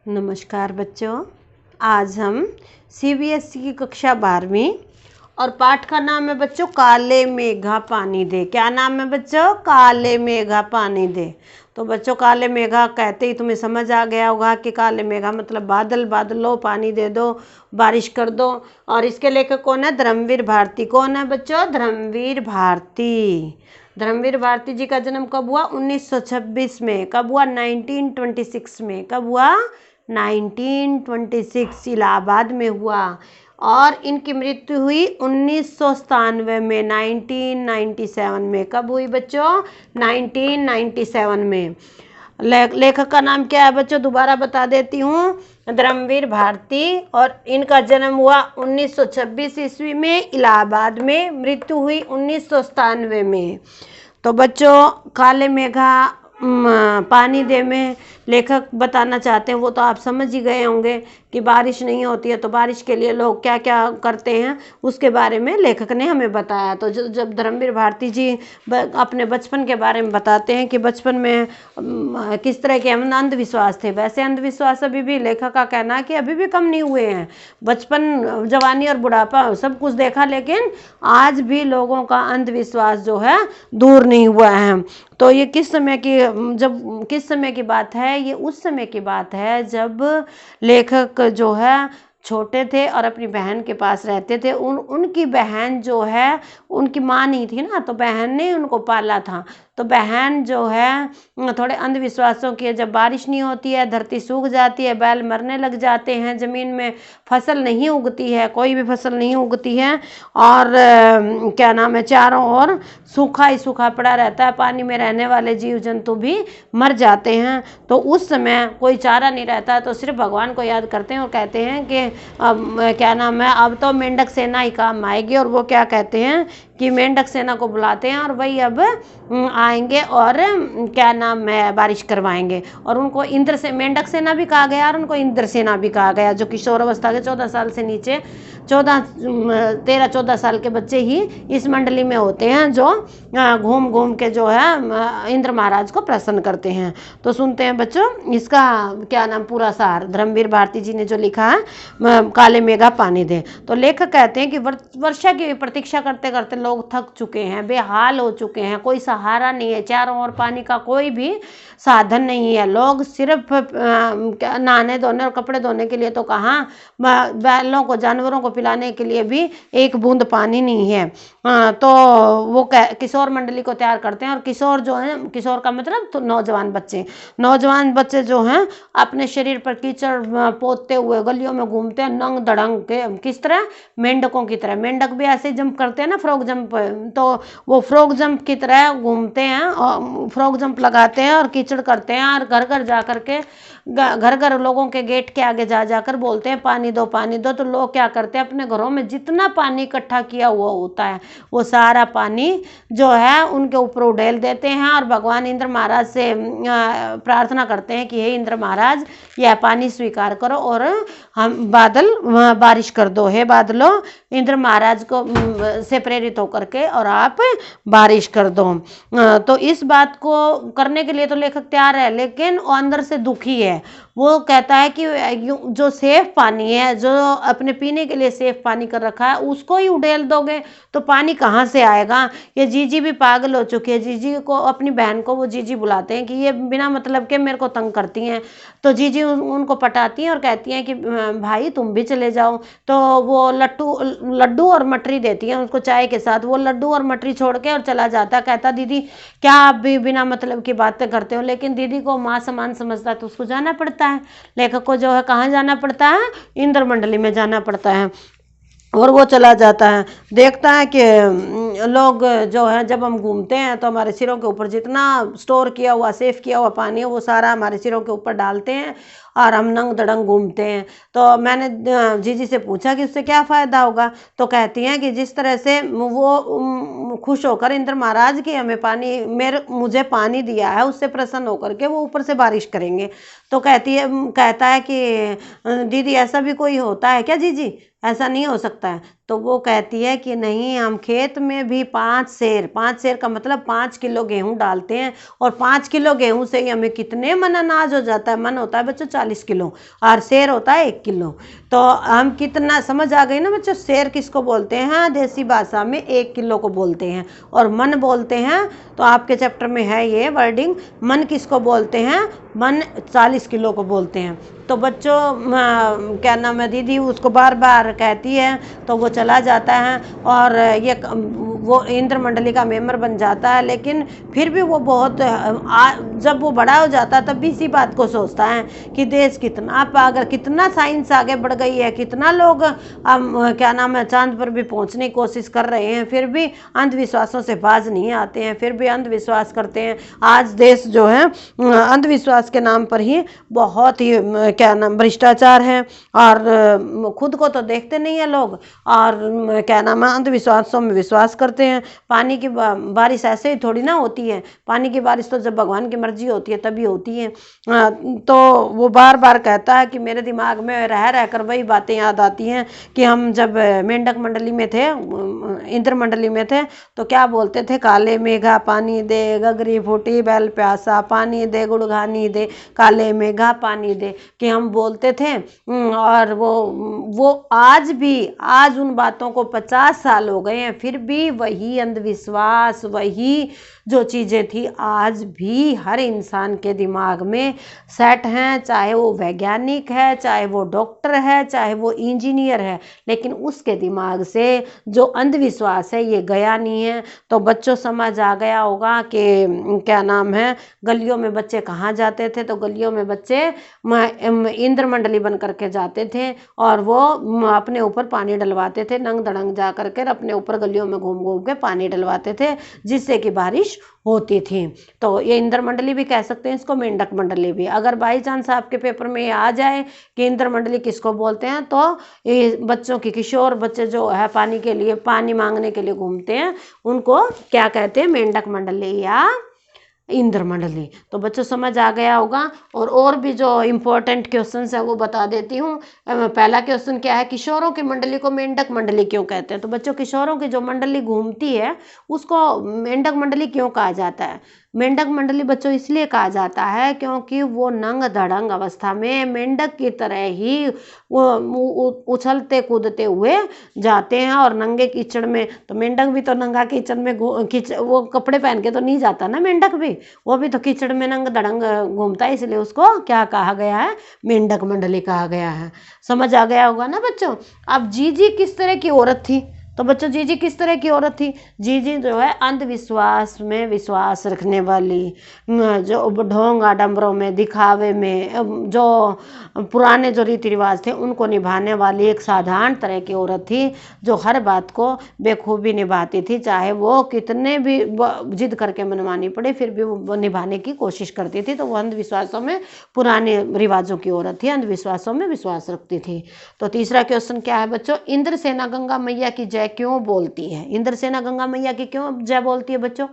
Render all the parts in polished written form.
नमस्कार बच्चों। आज हम सीबीएसई की कक्षा 12वीं और पाठ का नाम है बच्चों काले मेघा पानी दे। क्या नाम है बच्चों? काले मेघा पानी दे। तो बच्चों काले मेघा कहते ही तुम्हें समझ आ गया होगा कि काले मेघा मतलब बादल, बादलों पानी दे दो, बारिश कर दो। और इसके लेखक कौन है? धर्मवीर भारती। कौन है बच्चों? धर्मवीर भारती। धर्मवीर भारती जी का जन्म कब हुआ? 1926 में। कब हुआ? 1926 में। कब हुआ? 1926 इलाहाबाद में हुआ। और इनकी मृत्यु हुई 1997 में, 1997 में। कब हुई बच्चों? 1997 में। लेखक का नाम क्या है बच्चों? दोबारा बता देती हूँ, धर्मवीर भारती। और इनका जन्म हुआ 1926 ईस्वी में इलाहाबाद में। मृत्यु हुई 1997 में। तो बच्चों काले मेघा पानी दे में लेखक बताना चाहते हैं, वो तो आप समझ ही गए होंगे कि बारिश नहीं होती है तो बारिश के लिए लोग क्या क्या करते हैं, उसके बारे में लेखक ने हमें बताया। तो जब धर्मवीर भारती जी अपने बचपन के बारे में बताते हैं कि बचपन में किस तरह के अंधविश्वास थे, वैसे अंधविश्वास अभी भी लेखक का कहना है कि अभी भी कम नहीं हुए हैं। बचपन, जवानी और बुढ़ापा सब कुछ देखा, लेकिन आज भी लोगों का अंधविश्वास जो है दूर नहीं हुआ है। तो ये किस समय की बात है? ये उस समय की बात है जब लेखक जो है छोटे थे और अपनी बहन के पास रहते थे। उनकी बहन जो है, उनकी माँ नहीं थी ना, तो बहन ने उनको पाला था। तो बहन जो है थोड़े अंधविश्वासों की, जब बारिश नहीं होती है धरती सूख जाती है, बैल मरने लग जाते हैं, ज़मीन में फसल नहीं उगती है, कोई भी फसल नहीं उगती है, और क्या नाम है, चारों ओर सूखा ही सूखा पड़ा रहता है, पानी में रहने वाले जीव जंतु भी मर जाते हैं। तो उस समय कोई चारा नहीं रहता है, तो सिर्फ भगवान को याद करते हैं और कहते हैं कि क्या नाम है, अब तो मेंढक सेना ही काम आएगी। और वो क्या कहते हैं कि मेंढक सेना को बुलाते हैं और वही अब आएंगे और क्या नाम है, बारिश करवाएंगे। और उनको इंद्र से मेंढक सेना भी कहा गया और उनको इंद्र सेना भी कहा गया, जो किशोर अवस्था के 14 साल से नीचे 13-14 साल के बच्चे ही इस मंडली में होते हैं, जो घूम घूम के जो है इंद्र महाराज को प्रसन्न करते हैं। तो सुनते हैं बच्चों इसका क्या नाम, पूरा सार धर्मवीर भारती जी ने जो लिखा है काले मेघा पानी दे। तो लेखक कहते हैं कि वर्षा की प्रतीक्षा करते करते लोग थक चुके हैं, बेहाल हो चुके हैं, कोई सहारा नहीं है, चारों ओर पानी का कोई भी साधन नहीं है। लोग सिर्फ नहाने धोने और कपड़े धोने के लिए तो कहाँ, बैलों को, जानवरों को पिलाने के लिए भी एक बूंद पानी नहीं है। तो वो किशोर मंडली को तैयार करते हैं। और किशोर जो है, किशोर का मतलब तो नौजवान बच्चे जो हैं अपने शरीर पर कीचड़ पोतते हुए गलियों में घूमते हैं, नंग दड़ंग के, किस तरह, मेंढकों की तरह। मेंढक भी ऐसे जंप करते हैं ना, फ्रॉग जंप, तो वो फ्रॉग जंप की तरह घूमते हैं और फ्रॉग जंप लगाते हैं और कीचड़ करते हैं, और घर घर जा करके, घर घर लोगों के गेट के आगे जा जाकर बोलते हैं पानी दो, पानी दो। तो लोग क्या करते हैं, अपने घरों में जितना पानी इकट्ठा किया हुआ होता है वो सारा पानी जो है उनके ऊपर उड़ेल देते हैं और भगवान इंद्र महाराज से प्रार्थना करते हैं कि हे इंद्र महाराज, यह पानी स्वीकार करो और हम बारिश कर दो। हे बादलों, इंद्र महाराज को से प्रेरित होकर के और आप बारिश कर दो। तो इस बात को करने के लिए तो लेखक तैयार है, लेकिन वो अंदर से दुखी है। वो कहता है कि जो सेफ पानी है, जो अपने पीने के लिए सेफ पानी कर रखा है, उसको ही उड़ेल दोगे तो पानी कहाँ से आएगा। ये जीजी भी पागल हो चुकी है। जीजी को, अपनी बहन को वो जीजी बुलाते हैं कि ये बिना मतलब के मेरे को तंग करती हैं। तो जीजी उनको पटाती हैं और कहती हैं कि भाई तुम भी चले जाओ। तो वो लड्डू और मटरी देती हैं उसको चाय के साथ। वो लड्डू और मटरी छोड़ के और चला जाता, कहता दीदी क्या आप भी बिना मतलब की बातें करते हो। लेकिन दीदी को माँ समान समझता है तो उसको जाना पड़ता है। लेखक को जो है कहाँ जाना पड़ता है, इंद्र मंडली में जाना पड़ता है। और वो चला जाता है, देखता है कि लोग जो है, जब हम घूमते हैं तो हमारे सिरों के ऊपर जितना स्टोर किया हुआ, सेफ किया हुआ पानी है वो सारा हमारे सिरों के ऊपर डालते हैं और हम नंग दड़ंग घूमते हैं। तो मैंने जीजी से पूछा कि उससे क्या फ़ायदा होगा। तो कहती हैं कि जिस तरह से वो खुश होकर इंद्र महाराज की हमें मुझे पानी दिया है, उससे प्रसन्न होकर के वो ऊपर से बारिश करेंगे। तो कहता है कि दीदी ऐसा भी कोई होता है क्या जीजी? ऐसा नहीं हो सकता है। तो वो कहती है कि नहीं, हम खेत में भी 5 सेर का मतलब 5 किलो गेहूं डालते हैं, और 5 किलो गेहूं से ही हमें कितने मन अनाज हो जाता है। मन होता है बच्चों 40 किलो, और सेर होता है 1 किलो। तो हम कितना, समझ आ गई ना बच्चों। सेर किसको बोलते हैं देसी भाषा में? 1 किलो को बोलते हैं। और मन बोलते हैं, तो आपके चैप्टर में है ये वर्डिंग, मन किसको बोलते हैं? मन 40 किलो को बोलते हैं। तो बच्चों क्या नाम है, दीदी उसको बार बार कहती है, तो वो चला जाता है और ये वो इंद्र मंडली का मेंबर बन जाता है। लेकिन फिर भी वो बहुत जब वो बड़ा हो जाता है तब भी इसी बात को सोचता है कि देश कितना पागल, कितना साइंस आगे बढ़ गई है, कितना लोग क्या नाम है चांद पर भी पहुंचने की कोशिश कर रहे हैं, फिर भी अंधविश्वासों से बाज नहीं आते हैं, फिर भी अंधविश्वास करते हैं। आज देश जो है अंधविश्वास के नाम पर ही बहुत ही क्या नाम भ्रष्टाचार है, और खुद को तो देखते नहीं है लोग, और क्या नाम है अंधविश्वासों में विश्वास करते हैं। पानी की बारिश ऐसे ही थोड़ी ना होती है, पानी की बारिश तो जब भगवान की मर्जी होती है तभी होती है। तो वो बार बार कहता है कि मेरे दिमाग में रह रहकर वही बातें याद आती हैं कि हम जब मेंढक मंडली में थे, इंद्र मंडली में थे, तो क्या बोलते थे? काले मेघा पानी दे, गगरी फूटी बैल प्यासा, पानी दे गुड़घानी दे, काले मेघा पानी दे, कि हम बोलते थे। और वो आज भी, आज उन बातों को 50 साल हो गए हैं, फिर भी वही अंधविश्वास, वही जो चीज़ें थी आज भी हर इंसान के दिमाग में सेट हैं। चाहे वो वैज्ञानिक है, चाहे वो डॉक्टर है, चाहे वो इंजीनियर है, लेकिन उसके दिमाग से जो अंधविश्वास है ये गया नहीं है। तो बच्चों समझ आ गया होगा कि क्या नाम है, गलियों में बच्चे कहाँ जाते थे? तो गलियों में बच्चे इंद्र मंडली बन करके जाते थे, और वो अपने ऊपर पानी डलवाते थे, नंग दड़ंग जा करके अपने ऊपर गलियों में घूम घूम के पानी डलवाते थे, जिससे कि बारिश होती थी। तो ये इंद्र मंडली भी कह सकते हैं इसको, मेंढक मंडली भी। अगर बाई चांस आपके पेपर में ये आ जाए कि इंद्र मंडली किसको बोलते हैं, तो ये बच्चों की, किशोर बच्चे जो है पानी के लिए, पानी मांगने के लिए घूमते हैं, उनको क्या कहते हैं? मेंढक मंडली या इंद्र मंडली। तो बच्चों समझ आ गया होगा। और भी जो इम्पोर्टेंट क्वेश्चंस है वो बता देती हूँ। पहला क्वेश्चन क्या है? किशोरों की मंडली को मेंढक मंडली क्यों कहते हैं? तो बच्चों किशोरों की जो मंडली घूमती है उसको मेंढक मंडली क्यों कहा जाता है? मेंढक मंडली बच्चों इसलिए कहा जाता है क्योंकि वो नंग धड़ंग अवस्था में मेंढक की तरह ही वो उछलते कूदते हुए जाते हैं, और नंगे कीचड़ में, तो मेंढक भी तो नंगा कीचड़ में वो कपड़े पहन के तो नहीं जाता ना, मेंढक भी वो भी तो कीचड़ में नंग धड़ंग घूमता है, इसलिए उसको क्या कहा गया है? मेंढक मंडली कहा गया है। समझ आ गया होगा ना बच्चों। अब जीजी किस तरह की औरत थी? तो बच्चों जीजी किस तरह की औरत थी? जीजी जो है अंधविश्वास में विश्वास रखने वाली, जो ढोंग आडंबरों में, दिखावे में, जो पुराने जो रीति रिवाज थे उनको निभाने वाली एक साधारण तरह की औरत थी, जो हर बात को बेखूबी निभाती थी। चाहे वो कितने भी जिद करके मनवानी पड़े, फिर भी वो निभाने की कोशिश करती थी। तो वो अंधविश्वासों में, पुराने रिवाजों की औरत थी, अंधविश्वासों में विश्वास रखती थी। तो तीसरा क्वेश्चन क्या है बच्चों? इंद्रसेना गंगा मैया की जय क्यों बोलती है? इंद्रसेना गंगा मैया की क्यों जय बोलती है बच्चों?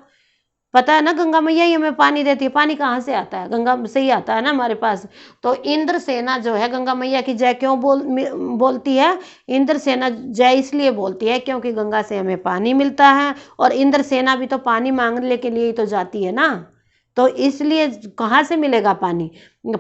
पता है ना, गंगा मैया ही हमें पानी देती है। पानी कहाँ से आता है? गंगा से ही आता है ना हमारे पास। तो इंद्रसेना जो है गंगा मैया की जय क्यों बोलती है? इंद्रसेना जय इसलिए बोलती है क्योंकि गंगा से हमें पानी मिलता है, और इंद्रसेना भी तो पानी मांगने के लिए ही तो जाती है ना। तो इसलिए कहाँ से मिलेगा पानी?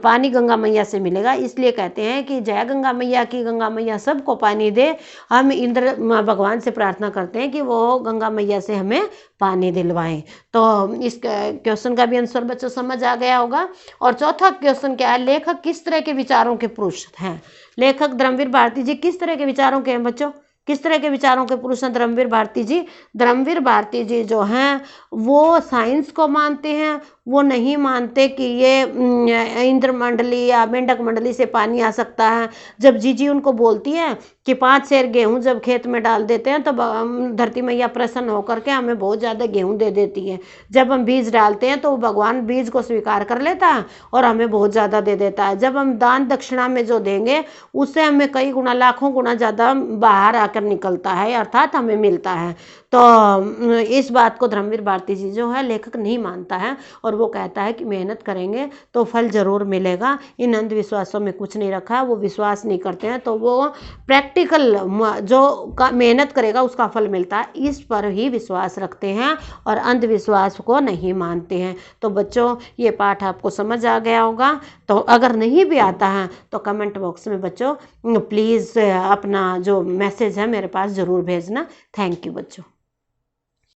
पानी गंगा मैया से मिलेगा। इसलिए कहते हैं कि जय गंगा मैया की, गंगा मैया सबको पानी दे। हम इंद्र भगवान से प्रार्थना करते हैं कि वो गंगा मैया से हमें पानी दिलवाएं। तो इस क्वेश्चन का भी आंसर बच्चों समझ आ गया होगा। और चौथा क्वेश्चन क्या है? लेखक किस तरह के विचारों के पुरुष हैं? लेखक धर्मवीर भारती जी किस तरह के विचारों के हैं बच्चों? किस तरह के विचारों के पुरुष हैं धर्मवीर भारती जी? धर्मवीर भारती जी जो हैं वो साइंस को मानते हैं। वो नहीं मानते कि ये इंद्र मंडली या मेंढक मंडली से पानी आ सकता है। जब जीजी उनको बोलती है कि 5 सेर गेहूं जब खेत में डाल देते हैं तो धरती मैया प्रसन्न होकर के हमें बहुत ज़्यादा गेहूं दे देती है। जब हम बीज डालते हैं तो भगवान बीज को स्वीकार कर लेता है और हमें बहुत ज़्यादा दे देता है। जब हम दान दक्षिणा में जो देंगे उससे हमें कई गुना, लाखों गुना ज़्यादा बाहर आकर निकलता है, अर्थात हमें मिलता है। तो इस बात को धर्मवीर भारती जी जो है लेखक नहीं मानता है, और वो कहता है कि मेहनत करेंगे तो फल ज़रूर मिलेगा। इन अंधविश्वासों में कुछ नहीं रखा, वो विश्वास नहीं करते हैं, तो वो प्रैक्टिकल जो मेहनत करेगा उसका फल मिलता है, इस पर ही विश्वास रखते हैं और अंधविश्वास को नहीं मानते हैं। तो बच्चों, ये पाठ आपको समझ आ गया होगा। तो अगर नहीं भी आता है तो कमेंट बॉक्स में बच्चों प्लीज़ अपना जो मैसेज है मेरे पास ज़रूर भेजना। थैंक यू बच्चों।